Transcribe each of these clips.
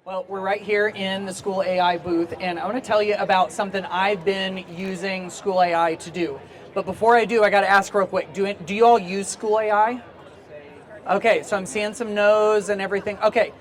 Well, we're right here in the School AI booth, and I want to tell you about something I've been using School AI to do. But before I do, I got to ask real quick, do you all use School AI? Okay, so I'm seeing some no's and everything. Okay,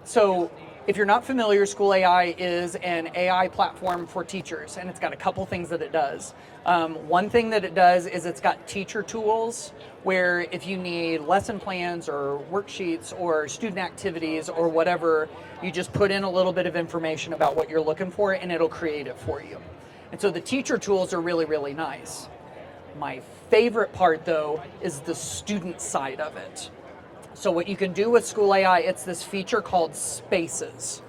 so if you're not familiar, School AI is an AI platform for teachers, and it's got a couple things that it does. One thing that it does is it's got teacher tools where if you need lesson plans or worksheets or student activities or whatever, you just put in a little bit of information about what you're looking for and it'll create it for you. And so the teacher tools are really, really nice. My favorite part, though, is the student side of it. So what you can do with School AI, it's this feature called Spaces.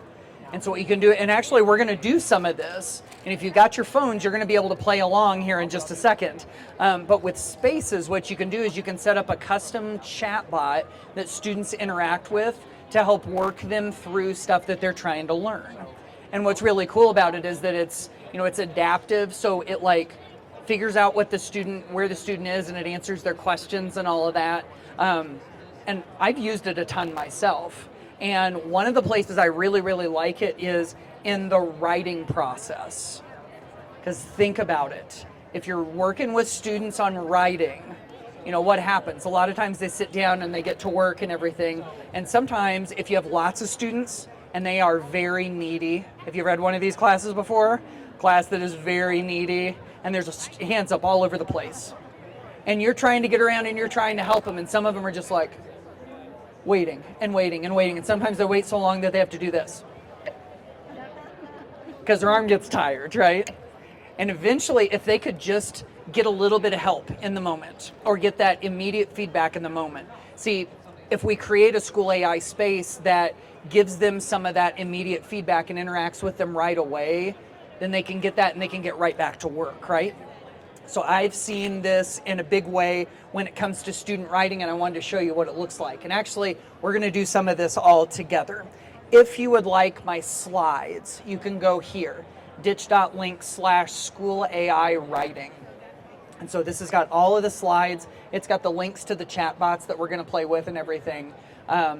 And so what you can do, and actually we're going to do some of this, and if you've got your phones, you're going to be able to play along here in just a second. But with Spaces, what you can do is you can set up a custom chatbot that students interact with to help work them through stuff that they're trying to learn. And what's really cool about it is that it's adaptive, so it figures out where the student is, and it answers their questions and all of that. And I've used it a ton myself. And one of the places I really, really like it is in the writing process. Because think about it. If you're working with students on writing, what happens? A lot of times they sit down and they get to work and everything. And sometimes if you have lots of students and they are very needy, have you read one of these classes before? Class that is very needy, and there's hands up all over the place. And you're trying to get around and you're trying to help them, and some of them are just waiting and waiting and waiting, and sometimes they wait so long that they have to do this because their arm gets tired, right? And eventually, if they could just get a little bit of help in the moment or get that immediate feedback in the moment. See, if we create a School AI space that gives them some of that immediate feedback and interacts with them right away, then they can get that and they can get right back to work, right? So I've seen this in a big way when it comes to student writing, and I wanted to show you what it looks like. And actually, we're going to do some of this all together. If you would like my slides, you can go here, ditch.link/School AI writing. And so this has got all of the slides. It's got the links to the chatbots that we're going to play with and everything.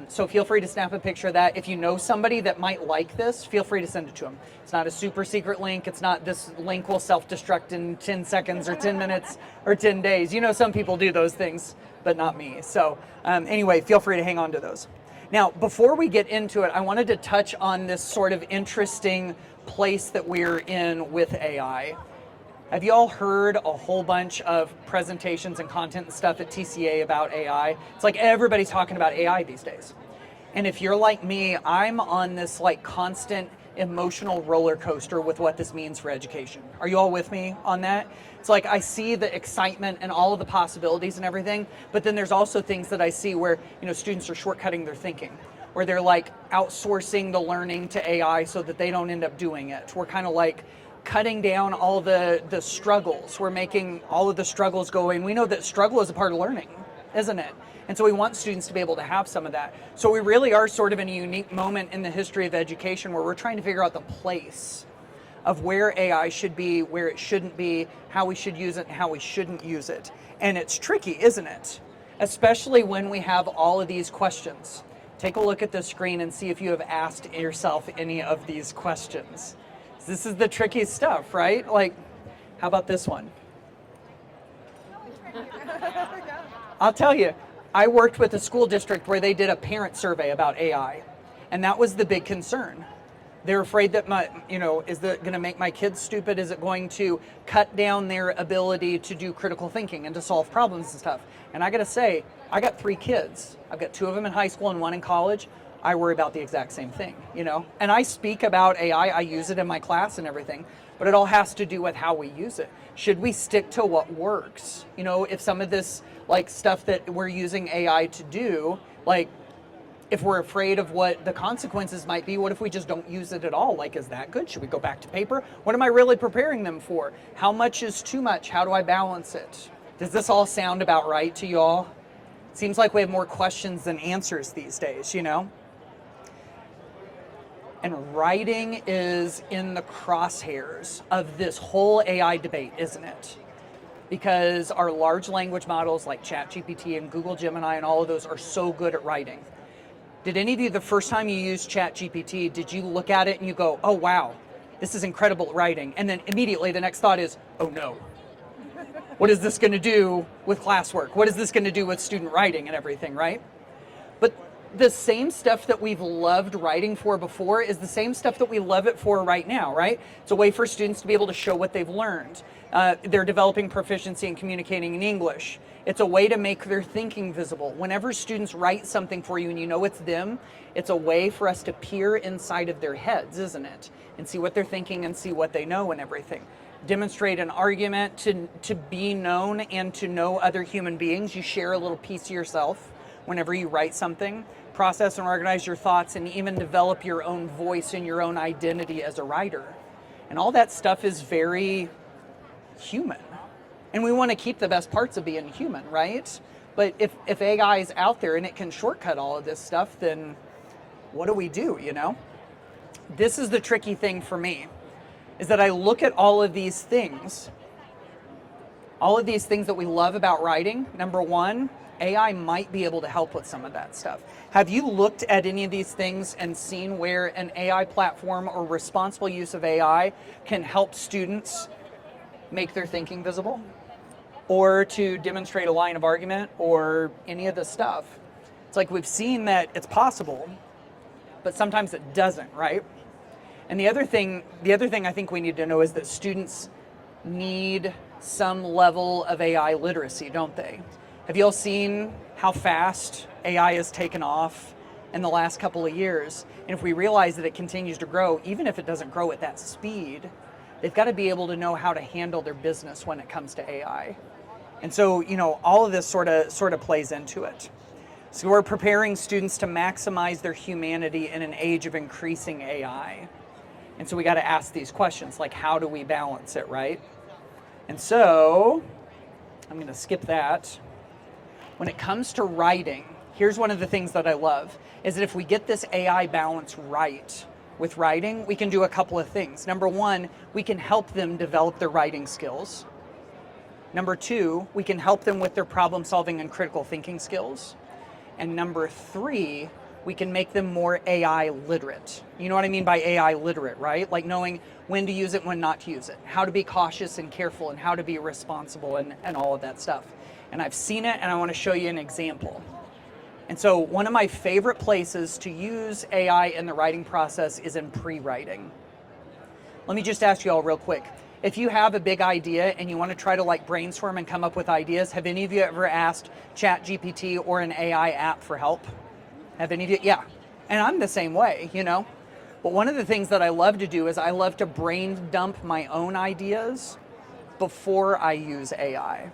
So feel free to snap a picture of that. If you know somebody that might like this, feel free to send it to them. It's not a super secret link. It's not this link will self-destruct in 10 seconds or 10 minutes or 10 days. Some people do those things, but not me. So anyway, feel free to hang on to those. Now, before we get into it, I wanted to touch on this sort of interesting place that we're in with AI. Have you all heard a whole bunch of presentations and content and stuff at TCEA about AI? It's like everybody's talking about AI these days. And if you're like me, I'm on this constant emotional roller coaster with what this means for education. Are you all with me on that? It's like I see the excitement and all of the possibilities and everything, but then there's also things that I see where, students are shortcutting their thinking, where they're outsourcing the learning to AI so that they don't end up doing it. We're kind of cutting down all the struggles. We're making all of the struggles go away. And we know that struggle is a part of learning, isn't it? And so we want students to be able to have some of that. So we really are sort of in a unique moment in the history of education where we're trying to figure out the place of where AI should be, where it shouldn't be, how we should use it, and how we shouldn't use it. And it's tricky, isn't it? Especially when we have all of these questions. Take a look at the screen and see if you have asked yourself any of these questions. This is the tricky stuff, right? How about this one? I'll tell you, I worked with a school district where they did a parent survey about AI, and that was the big concern. They're afraid that is it going to make my kids stupid? Is it going to cut down their ability to do critical thinking and to solve problems and stuff? And I got to say, I got 3 kids. I've got 2 of them in high school and 1 in college. I worry about the exact same thing, And I speak about AI, I use it in my class and everything, but it all has to do with how we use it. Should we stick to what works? If some of this stuff that we're using AI to do, if we're afraid of what the consequences might be, what if we just don't use it at all? Is that good? Should we go back to paper? What am I really preparing them for? How much is too much? How do I balance it? Does this all sound about right to you all? Seems like we have more questions than answers these days, And writing is in the crosshairs of this whole AI debate, isn't it? Because our large language models like ChatGPT and Google Gemini and all of those are so good at writing. Did any of you, the first time you used ChatGPT, did you look at it and you go, oh wow, this is incredible at writing? And then immediately the next thought is, oh no, what is this going to do with classwork? What is this going to do with student writing and everything, right? But the same stuff that we've loved writing for before is the same stuff that we love it for right now, right? It's a way for students to be able to show what they've learned. They're developing proficiency in communicating in English. It's a way to make their thinking visible. Whenever students write something for you and you know it's them, it's a way for us to peer inside of their heads, isn't it? And see what they're thinking and see what they know and everything. Demonstrate an argument to be known and to know other human beings. You share a little piece of yourself whenever you write something. Process and organize your thoughts and even develop your own voice and your own identity as a writer. And all that stuff is very human. And we want to keep the best parts of being human, right? But if AI is out there and it can shortcut all of this stuff, then what do we do, you know? This is the tricky thing for me, is that I look at all of these things that we love about writing. Number one, AI might be able to help with some of that stuff. Have you looked at any of these things and seen where an AI platform or responsible use of AI can help students make their thinking visible? Or to demonstrate a line of argument or any of this stuff? It's like we've seen that it's possible, but sometimes it doesn't, right? And the other thing I think we need to know is that students need some level of AI literacy, don't they? Have you all seen how fast AI has taken off in the last couple of years? And if we realize that it continues to grow, even if it doesn't grow at that speed, they've got to be able to know how to handle their business when it comes to AI. And so, you know, all of this sort of plays into it. So we're preparing students to maximize their humanity in an age of increasing AI. And so we got to ask these questions, like how do we balance it, right? And so I'm going to skip that. When it comes to writing, here's one of the things that I love, is that if we get this AI balance right with writing, we can do a couple of things. Number one, we can help them develop their writing skills. Number two, we can help them with their problem solving and critical thinking skills. And number three, we can make them more AI literate. You know what I mean by AI literate, right? Like knowing when to use it, when not to use it, how to be cautious and careful, and how to be responsible and all of that stuff. And I've seen it, and I want to show you an example. And so one of my favorite places to use AI in the writing process is in pre-writing. Let me just ask you all real quick. If you have a big idea and you want to try to like brainstorm and come up with ideas, have any of you ever asked ChatGPT or an AI app for help? Have any of you? Yeah. And I'm the same way, you know. But one of the things that I love to do is I love to brain dump my own ideas before I use AI.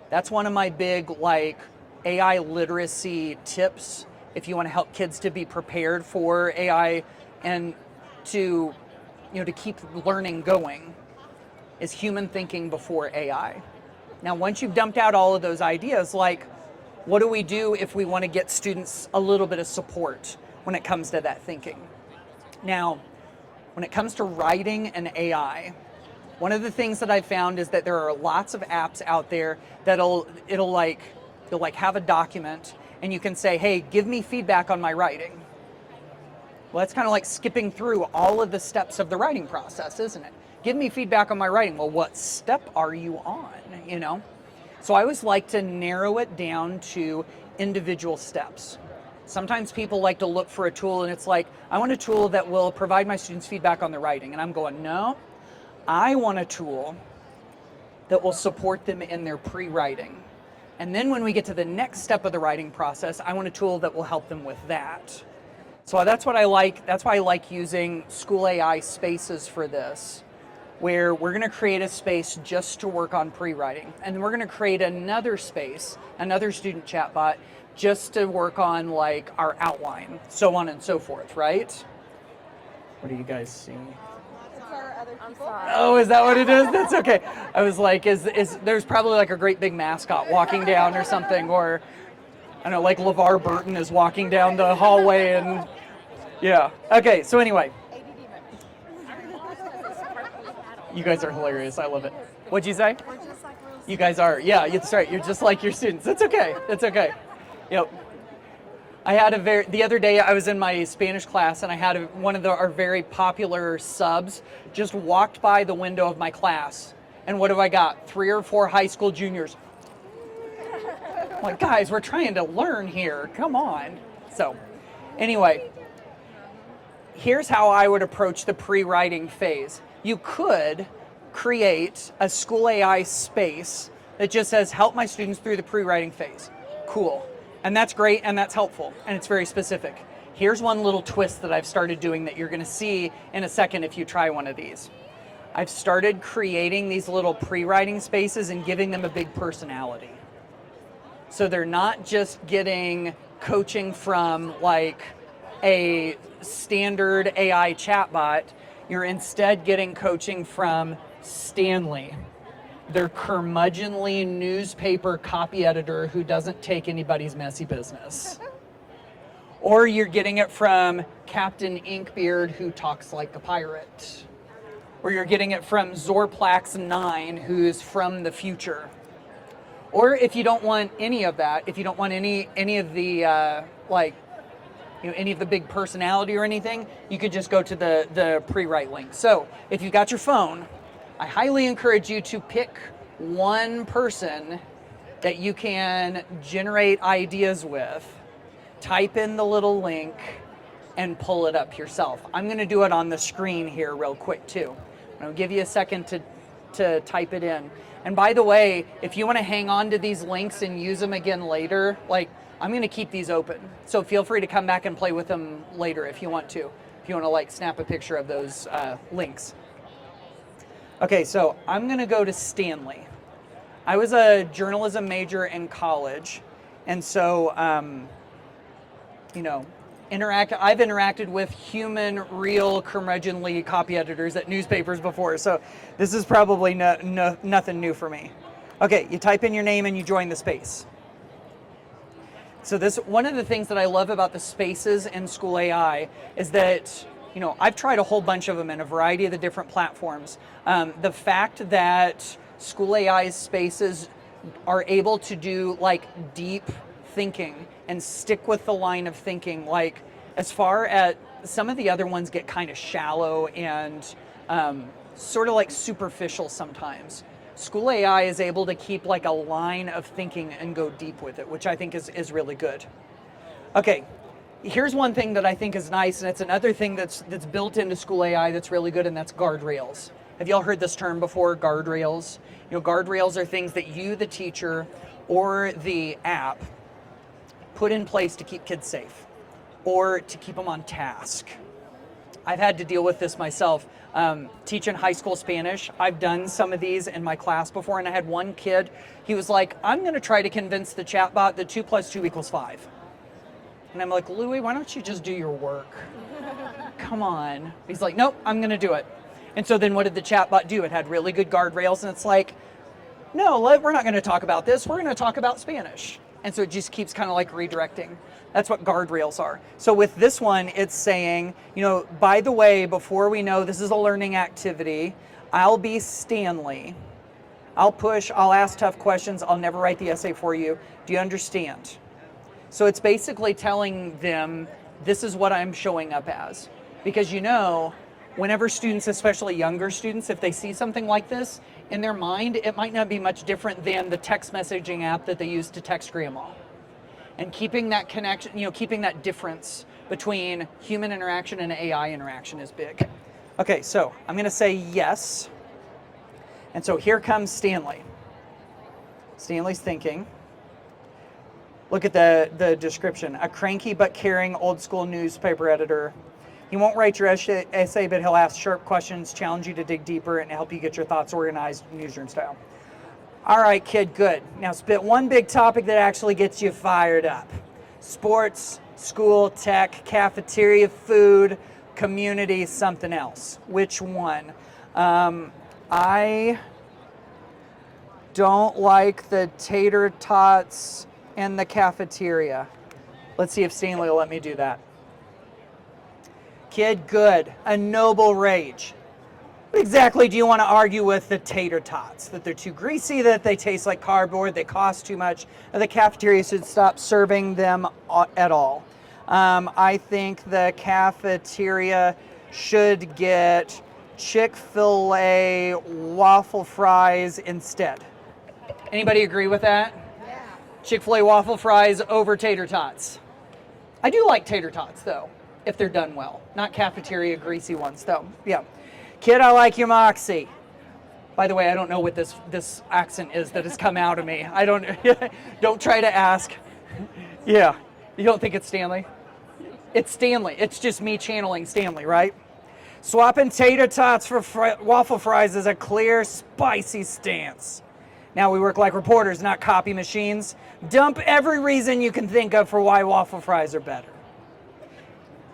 That's one of my big like AI literacy tips if you want to help kids to be prepared for AI and to, you know, to keep learning going, is human thinking before AI. Now, once you've dumped out all of those ideas, like what do we do if we want to get students a little bit of support when it comes to that thinking? Now, when it comes to writing and AI, one of the things that I've found is that there are lots of apps out there that'll have a document and you can say, hey, give me feedback on my writing. Well, that's kind of like skipping through all of the steps of the writing process, isn't it? Give me feedback on my writing. Well, what step are you on, you know? So I always like to narrow it down to individual steps. Sometimes people like to look for a tool and it's like, I want a tool that will provide my students feedback on their writing. And I'm going, no, I want a tool that will support them in their pre-writing. And then when we get to the next step of the writing process, I want a tool that will help them with that. So that's what I like. That's why I like using School AI spaces for this, where we're going to create a space just to work on pre-writing. And then we're going to create another space, another student chatbot, just to work on like our outline, so on and so forth, right? What do you guys see? Oh, is that what it is? That's okay. I was like, is there's probably like a great big mascot walking down or something, or I don't know, like LeVar Burton is walking down the hallway and yeah. Okay, so anyway. You guys are hilarious. I love it. What'd you say? We're just like you guys are. Yeah, that's right. You're just like your students. That's okay. That's okay. Yep. I had the other day I was in my Spanish class and I had one of our very popular subs just walked by the window of my class. And what do I got? 3 or 4 high school juniors. I'm like, guys, we're trying to learn here. Come on. So anyway, here's how I would approach the pre-writing phase. You could create a school AI space that just says, help my students through the pre-writing phase. Cool. And that's great and that's helpful and it's very specific. Here's one little twist that I've started doing that you're going to see in a second if you try one of these. I've started creating these little pre-writing spaces and giving them a big personality. So they're not just getting coaching from like a standard AI chatbot, you're instead getting coaching from Stanley, their curmudgeonly newspaper copy editor who doesn't take anybody's messy business. Or you're getting it from Captain Inkbeard who talks like a pirate. Or you're getting it from Zorplax9 who's from the future. Or if you don't want any of that, if you don't want any of the any of the big personality or anything, you could just go to the pre-write link. So if you've got your phone, I highly encourage you to pick one person that you can generate ideas with, type in the little link, and pull it up yourself. I'm going to do it on the screen here real quick too. I'll give you a second to type it in. And by the way, if you want to hang on to these links and use them again later, like I'm going to keep these open. So feel free to come back and play with them later if you want to. If you want to like snap a picture of those links. Okay, so I'm going to go to Stanley. I was a journalism major in college, and so I've interacted with human, real, curmudgeonly copy editors at newspapers before, so this is probably nothing new for me. Okay, you type in your name and you join the space. So one of the things that I love about the spaces in School AI is that, I've tried a whole bunch of them in a variety of the different platforms. The fact that School AI's spaces are able to do like deep thinking and stick with the line of thinking, like as far as some of the other ones get kind of shallow and sort of like superficial sometimes. School AI is able to keep like a line of thinking and go deep with it, which I think is really good. Okay, here's one thing that I think is nice, and it's another thing that's built into School AI that's really good, and that's guardrails. Have y'all heard this term before, guardrails? Guardrails are things that you, the teacher, or the app put in place to keep kids safe or to keep them on task. I've had to deal with this myself. Teaching high school Spanish, I've done some of these in my class before, and I had one kid, he was like, I'm going to try to convince the chatbot that 2 + 2 = 5. And I'm like, Louis, why don't you just do your work? Come on. He's like, nope, I'm going to do it. And so then what did the chatbot do? It had really good guardrails, and it's like, no, we're not going to talk about this. We're going to talk about Spanish. And so it just keeps kind of like redirecting. That's what guardrails are. So with this one, it's saying, by the way, before we know this is a learning activity, I'll be Stanley. I'll ask tough questions. I'll never write the essay for you. Do you understand? So it's basically telling them, this is what I'm showing up as. Because whenever students, especially younger students, if they see something like this, in their mind, it might not be much different than the text messaging app that they use to text grandma. And keeping that connection, keeping that difference between human interaction and AI interaction is big. Okay, so I'm going to say yes. And so here comes Stanley. Stanley's thinking. Look at the description. A cranky but caring old school newspaper editor. He won't write your essay, but he'll ask sharp questions, challenge you to dig deeper, and help you get your thoughts organized newsroom style. All right, kid, good. Now spit one big topic that actually gets you fired up. Sports, school, tech, cafeteria, food, community, something else. Which one? I don't like the tater tots in the cafeteria. Let's see if Stanley will let me do that. Kid, good. A noble rage. What exactly do you want to argue with the tater tots? That they're too greasy, that they taste like cardboard, they cost too much, or the cafeteria should stop serving them at all? I think the cafeteria should get Chick-fil-A waffle fries instead. Anybody agree with that? Yeah. Chick-fil-A waffle fries over tater tots. I do like tater tots though, if they're done well. Not cafeteria greasy ones though. Yeah. Kid, I like your moxie. By the way, I don't know what this accent is that has come out of me. I don't try to ask. Yeah. You don't think it's Stanley? It's Stanley. It's just me channeling Stanley, right? Swapping tater tots for waffle fries is a clear, spicy stance. Now we work like reporters, not copy machines. Dump every reason you can think of for why waffle fries are better.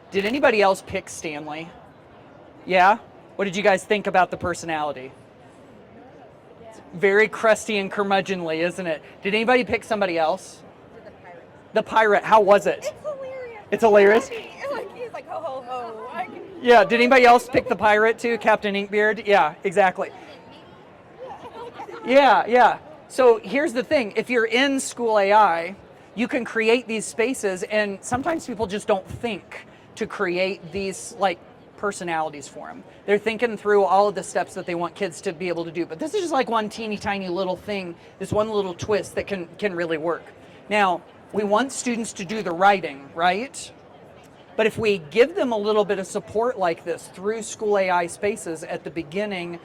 Did anybody else pick Stanley? Yeah? What did you guys think about the personality? It's very crusty and curmudgeonly, isn't it? Did anybody pick somebody else? The pirate. The pirate, how was it? It's hilarious. It's hilarious? He's like, ho, ho, ho. Yeah, did anybody else pick the pirate too? Captain Inkbeard? Yeah, exactly. Yeah. So here's the thing. If you're in school AI, you can create these spaces, and sometimes people just don't think to create these like personalities for them. They're thinking through all of the steps that they want kids to be able to do. But this is just like one teeny tiny little thing, this one little twist that can really work. Now, we want students to do the writing, right? But if we give them a little bit of support like this through school AI spaces at the beginning,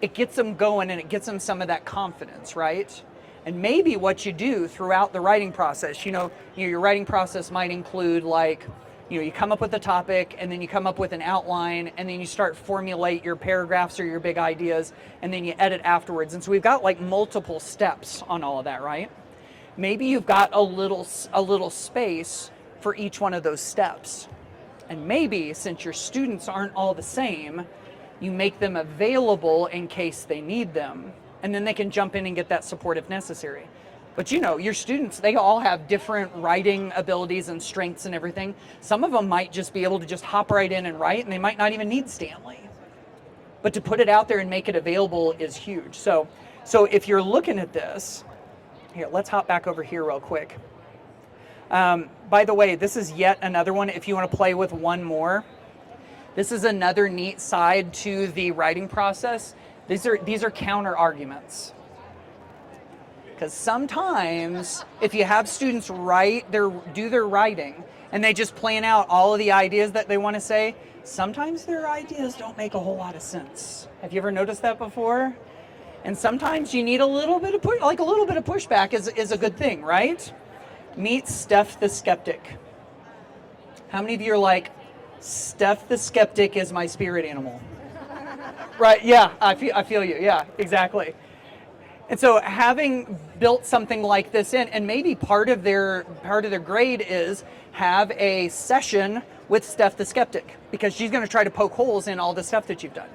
it gets them going and it gets them some of that confidence, right? And maybe what you do throughout the writing process, your writing process might include like, you come up with a topic and then you come up with an outline and then you start formulate your paragraphs or your big ideas and then you edit afterwards. And so we've got like multiple steps on all of that, right? Maybe you've got a little space for each one of those steps. And maybe since your students aren't all the same, you make them available in case they need them. And then they can jump in and get that support if necessary. But your students, they all have different writing abilities and strengths and everything. Some of them might just be able to just hop right in and write, and they might not even need Stanley. But to put it out there and make it available is huge. So if you're looking at this, here, let's hop back over here real quick. By the way, this is yet another one. If you want to play with one more, this is another neat side to the writing process. These are counter arguments. Because sometimes if you have students do their writing and they just plan out all of the ideas that they want to say, sometimes their ideas don't make a whole lot of sense. Have you ever noticed that before? And sometimes you need a little bit of pushback is a good thing, right? Meet Steph the Skeptic. How many of you are like, Steph the Skeptic is my spirit animal? Right, yeah, I feel you, yeah, exactly. And so having built something like this in, and maybe part of their grade is have a session with Steph the Skeptic, because she's going to try to poke holes in all the stuff that you've done.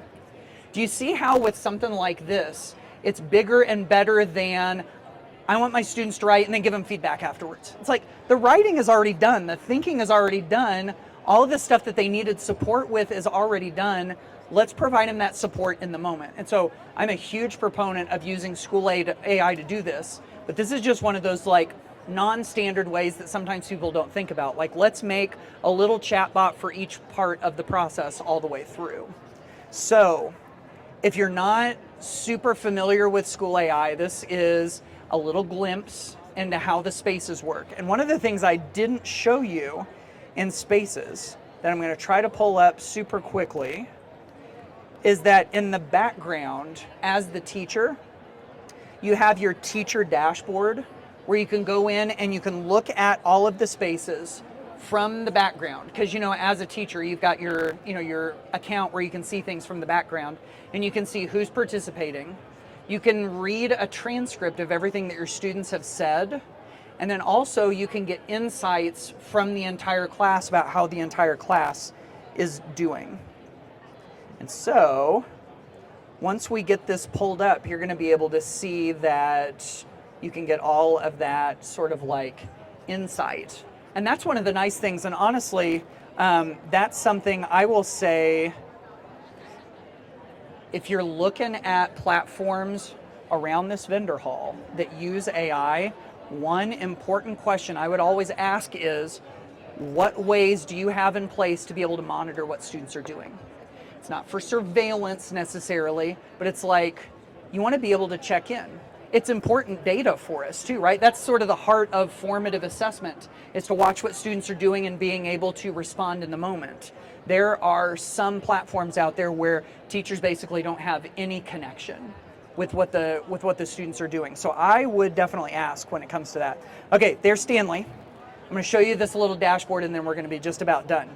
Do you see how with something like this, it's bigger and better than, I want my students to write and then give them feedback afterwards. It's like the writing is already done, the thinking is already done, all of the stuff that they needed support with is already done. Let's provide them that support in the moment. And so I'm a huge proponent of using school AI to do this, but this is just one of those like non-standard ways that sometimes people don't think about. Like, let's make a little chatbot for each part of the process all the way through. So if you're not super familiar with school AI, this is a little glimpse into how the spaces work. And one of the things I didn't show you in spaces that I'm going to try to pull up super quickly is that in the background, as the teacher, you have your teacher dashboard where you can go in and you can look at all of the spaces from the background. Because, as a teacher, you've got your account where you can see things from the background and you can see who's participating. You can read a transcript of everything that your students have said. And then also you can get insights from the entire class about how the entire class is doing. And so once we get this pulled up, you're going to be able to see that you can get all of that sort of like insight. And that's one of the nice things. And honestly, that's something I will say if you're looking at platforms around this vendor hall that use AI, one important question I would always ask is, what ways do you have in place to be able to monitor what students are doing? It's not for surveillance necessarily, but it's like, you want to be able to check in. It's important data for us too, right? That's sort of the heart of formative assessment, is to watch what students are doing and being able to respond in the moment. There are some platforms out there where teachers basically don't have any connection with what the students are doing. So I would definitely ask when it comes to that. Okay, there's Stanley. I'm going to show you this little dashboard and then we're going to be just about done.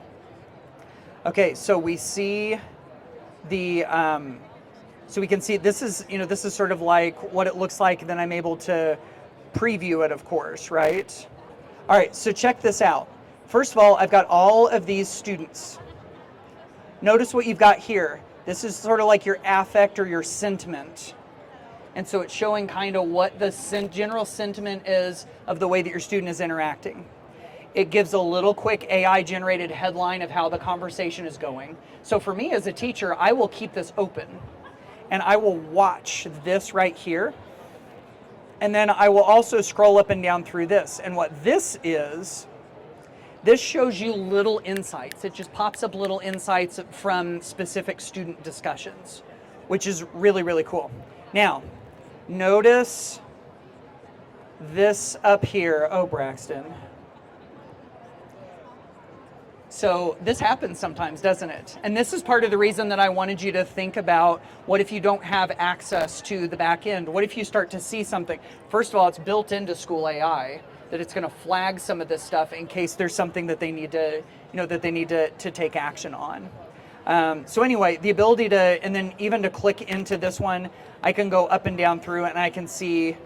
Okay, so we see the, so we can see this is, this is sort of like what it looks like, and then I'm able to preview it, of course, right? All right, so check this out. First of all, I've got all of these students. Notice what you've got here. This is sort of like your affect or your sentiment. And so it's showing kind of what the general sentiment is of the way that your student is interacting. It gives a little quick AI-generated headline of how the conversation is going. So for me as a teacher, I will keep this open, and I will watch this right here. And then I will also scroll up and down through this. And what this is, this shows you little insights. It just pops up little insights from specific student discussions, which is really, really cool. Now, notice this up here. Oh, Braxton. So this happens sometimes, doesn't it? And this is part of the reason that I wanted you to think about, what if you don't have access to the back end? What if you start to see something? First of all, it's built into School AI that it's going to flag some of this stuff in case there's something that they need to, to take action on. So anyway, the ability to, and then even to click into this one, I can go up and down through it and I can see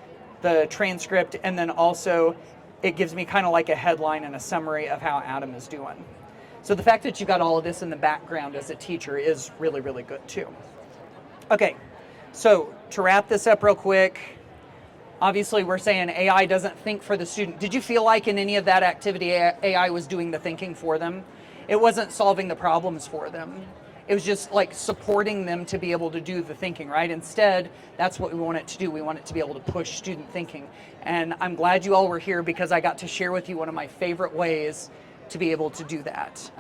the transcript, and then also it gives me kind of like a headline and a summary of how Adam is doing. So the fact that you got all of this in the background as a teacher is really, really good too. Okay, so to wrap this up real quick, obviously we're saying AI doesn't think for the student. Did you feel like in any of that activity AI was doing the thinking for them? It wasn't solving the problems for them. It was just like supporting them to be able to do the thinking, right? Instead, that's what we want it to do. We want it to be able to push student thinking. And I'm glad you all were here because I got to share with you one of my favorite ways to be able to do that,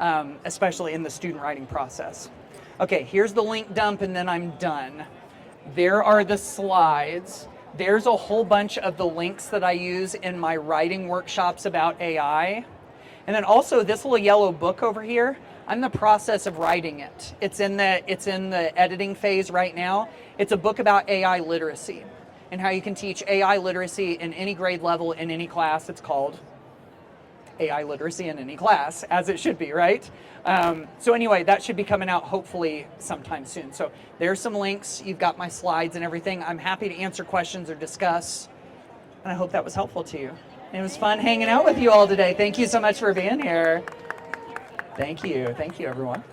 especially in the student writing process. Okay, here's the link dump and then I'm done. There are the slides. There's a whole bunch of the links that I use in my writing workshops about AI. And then also this little yellow book over here, I'm in the process of writing it. It's in the editing phase right now. It's a book about AI literacy and how you can teach AI literacy in any grade level, in any class. It's called AI literacy in any class, as it should be, right? So anyway, that should be coming out hopefully sometime soon. So there's some links. You've got my slides and everything. I'm happy to answer questions or discuss, and I hope that was helpful to you. It was fun hanging out with you all today. Thank you so much for being here. Thank you, everyone.